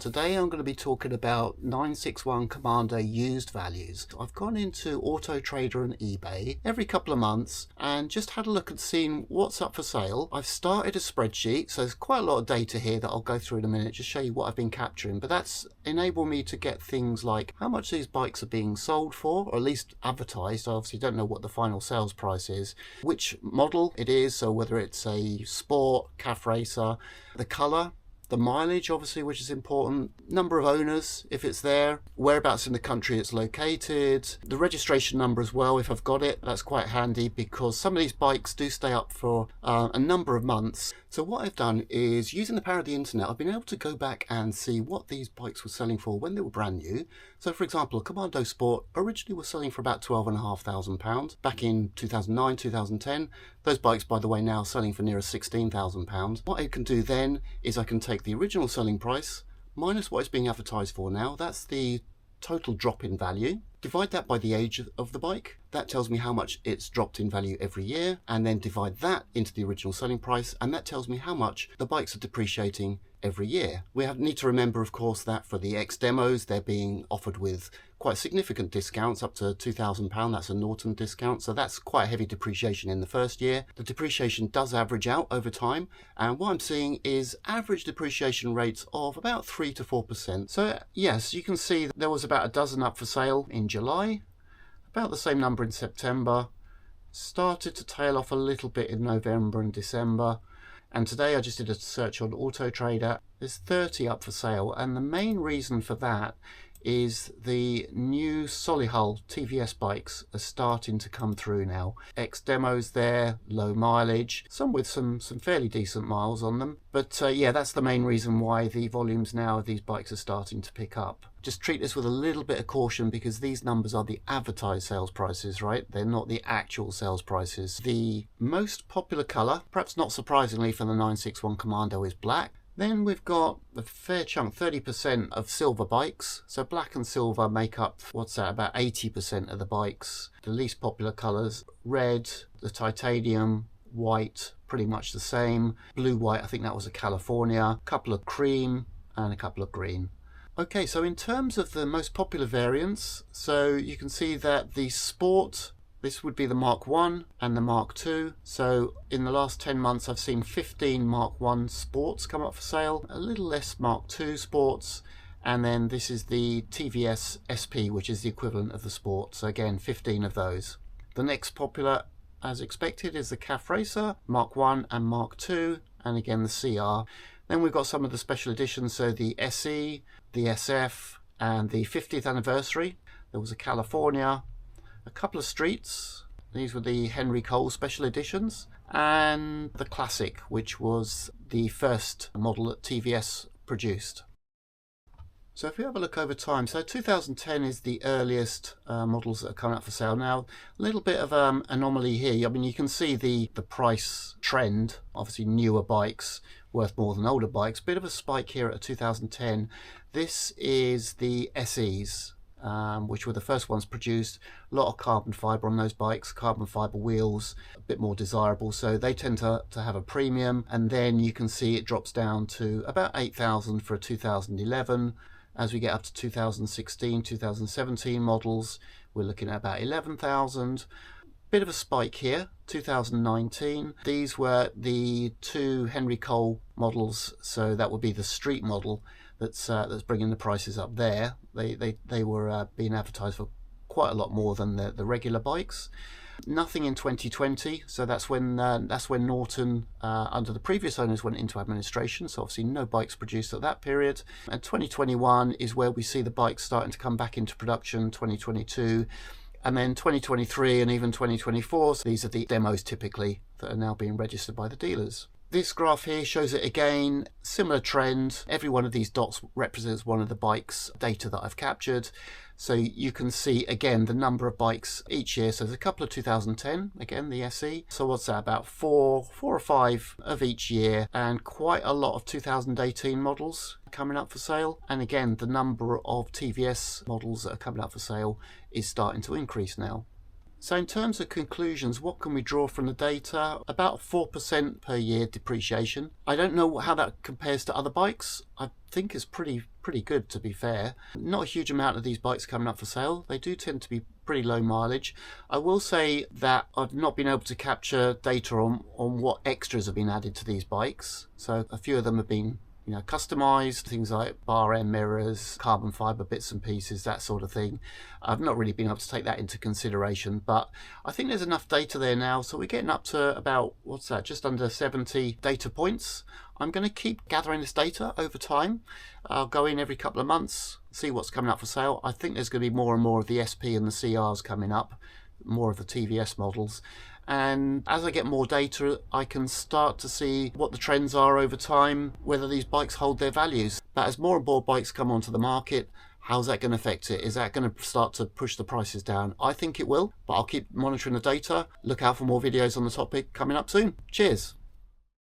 Today I'm going to be talking about 961 Commando used values. I've gone into Auto Trader and eBay every couple of months and just had a look and seen what's up for sale. I've started a spreadsheet, so there's quite a lot of data here that I'll go through in a minute, just show you what I've been capturing. But that's enabled me to get things like how much these bikes are being sold for, or at least advertised. I obviously don't know what the final sales price is, which model it is, so whether it's a sport, calf racer, the colour, the mileage, obviously, which is important, number of owners, if it's there, whereabouts in the country it's located, the registration number as well, if I've got it. That's quite handy because some of these bikes do stay up for a number of months. So what I've done is, using the power of the internet, I've been able to go back and see what these bikes were selling for when they were brand new. So for example, a Commando Sport originally was selling for about £12,500 back in 2009, 2010. Those bikes, by the way, now are selling for nearer £16,000. What I can do then is I can take the original selling price minus what it's being advertised for now. That's the total drop in value. Divide that by the age of the bike. That tells me how much it's dropped in value every year, and then divide that into the original selling price, and that tells me how much the bikes are depreciating every year. We need to remember, of course, that for the X demos, they're being offered with quite significant discounts, up to £2,000. That's a Norton discount, so that's quite a heavy depreciation in the first year. The depreciation does average out over time, and what I'm seeing is average depreciation rates of about 3 to 4%. So yes, you can see that there was about a dozen up for sale in July, about the same number in September, started to tail off a little bit in November and December. And today I just did a search on Auto Trader. There's 30 up for sale, and the main reason for that is the new Solihull TVS bikes are starting to come through now. X demos there, low mileage, some with some fairly decent miles on them. But yeah, that's the main reason why the volumes now of these bikes are starting to pick up. Just treat this with a little bit of caution because these numbers are the advertised sales prices, right? They're not the actual sales prices. The most popular colour, perhaps not surprisingly for the 961 Commando, is black. Then we've got a fair chunk, 30% of silver bikes. So black and silver make up, what's that, about 80% of the bikes. The least popular colours, red, the titanium, white, pretty much the same. Blue, white, I think that was a California. A couple of cream and a couple of green. Okay, so in terms of the most popular variants, so you can see that the Sport, this would be the Mark 1 and the Mark 2. So in the last 10 months, I've seen 15 Mark 1 Sports come up for sale, a little less Mark 2 Sports, and then this is the TVS SP, which is the equivalent of the Sport. So again, 15 of those. The next popular, as expected, is the calf racer, Mark 1 and Mark 2, and again the CR. Then we've got some of the special editions, so the SE, the SF, and the 50th anniversary. There was a California, a couple of streets, these were the Henry Cole special editions, and the Classic, which was the first model that TVS produced. So if we have a look over time, so 2010 is the earliest models that are coming up for sale. Now, a little bit of anomaly here. I mean, you can see the price trend, obviously newer bikes worth more than older bikes. Bit of a spike here at 2010. This is the SEs, which were the first ones produced. A lot of carbon fibre on those bikes, carbon fibre wheels, a bit more desirable, so they tend to have a premium. And then you can see it drops down to about 8,000 for a 2011. As we get up to 2016, 2017 models, we're looking at about 11,000. Bit of a spike here, 2019. These were the two Henry Cole models, so that would be the street model that's bringing the prices up there. They were being advertised for quite a lot more than the regular bikes. Nothing in 2020, so that's when Norton, under the previous owners, went into administration. So obviously no bikes produced at that period. And 2021 is where we see the bikes starting to come back into production. 2022. And then 2023 and even 2024, so these are the demos typically that are now being registered by the dealers. This graph here shows it again, similar trend. Every one of these dots represents one of the bikes data that I've captured. So you can see again the number of bikes each year. So there's a couple of 2010, again the SE. So what's that, about four or five of each year, and quite a lot of 2018 models coming up for sale. And again, the number of TVS models that are coming up for sale is starting to increase now. So in terms of conclusions, what can we draw from the data? About 4% per year depreciation. I don't know how that compares to other bikes. I think it's pretty pretty good, to be fair. Not a huge amount of these bikes coming up for sale. They do tend to be pretty low mileage. I will say that I've not been able to capture data on what extras have been added to these bikes. So a few of them have been customized, things like bar end mirrors, carbon fiber bits and pieces, that sort of thing. I've not really been able to take that into consideration, but I think there's enough data there now, so we're getting up to about, what's that, just under 70 data points. I'm going to keep gathering this data over time. I'll go in every couple of months, see what's coming up for sale. I think there's going to be more and more of the SP and the CRs coming up, more of the TVS models. And as I get more data, I can start to see what the trends are over time, whether these bikes hold their values. But as more and more bikes come onto the market, how's that going to affect it? Is that going to start to push the prices down? I think it will, but I'll keep monitoring the data. Look out for more videos on the topic coming up soon. Cheers.